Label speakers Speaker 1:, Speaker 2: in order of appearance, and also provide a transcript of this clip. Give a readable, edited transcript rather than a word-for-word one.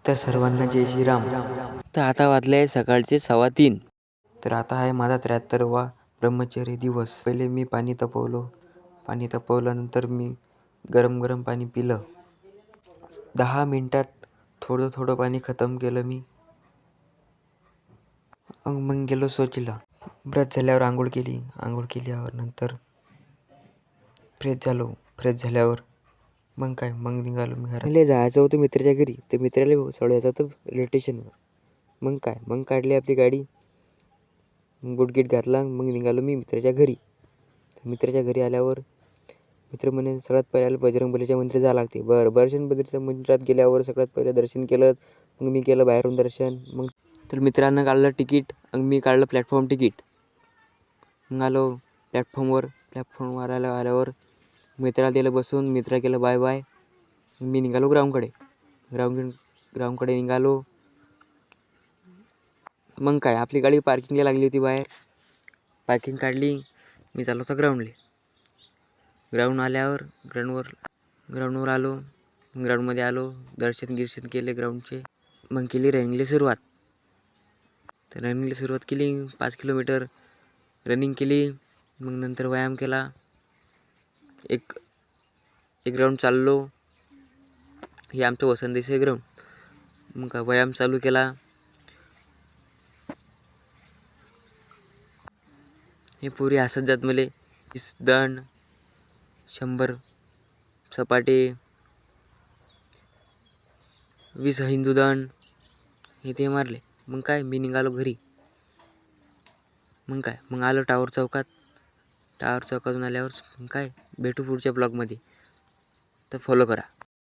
Speaker 1: तर सर्वांना जय श्रीराम.
Speaker 2: तर आता वाजले आहे सकाळचे 3:15.
Speaker 1: तर आता आहे माझा 73वा ब्रह्मचर्य दिवस. पहिले मी पाणी तापवल्यानंतर मी गरम गरम पाणी पिलं. 10 मिनिटात थोडं थोडं पाणी खतम केलं मी. मग गेलो शौचला. ब्रश झाल्यावर आंघोळ केल्यावर नंतर फ्रेश झाल्यावर मग निघालो मी घरात. मला जायचं होतं मित्राच्या घरी. तर मित्राला सोडायचं होतं रेल्वे स्टेशनवर. मग काढली आपली गाडी, बूटगीट घातला, मग निघालो मी मित्राच्या घरी. तर मित्राच्या घरी आल्यावर मित्र म्हणे सगळ्यात पहिल्याला बजरंगबलीच्या मंदिरात जावं लागते. बजरंगबलीच्या मंदिरात गेल्यावर सगळ्यात पहिले दर्शन केलं. मग मी केलं बाहेरून दर्शन. मग तर मित्रानं काढलं तिकीट, मग मी काढलं प्लॅटफॉर्म तिकीट. मग आलो प्लॅटफॉर्मवर आल्यावर मित्राला दिलं बसून. मित्रा केलं बाय बाय. मी निघालो ग्राउंडकडे निघालो. मग आपली गाडी पार्किंगला लागली होती बाहेर. पार्किंग काढली. मी चाललो होतो ग्राउंडवर आलो. ग्राउंडमध्ये आलो, दर्शन केले ग्राउंडचे. मग केली रनिंगला सुरुवात. तर रनिंगला सुरुवात केली. 5 किलोमीटर रनिंग केली. मग नंतर व्यायाम केला. एक ग्राउंड चाललो. हे आमचं वसंत देसाई ग्राउंड. मग व्यायाम चालू केला. हे पुरी हसत जात मले. 20 दंड, 100 सपाटे, 20 हिंदू दंड हे ते मारले. मग मी निघालो घरी. मग आलो टावर चौकातून आल्यावर भेटू पुढच्या ब्लॉगमध्ये. तर फॉलो करा.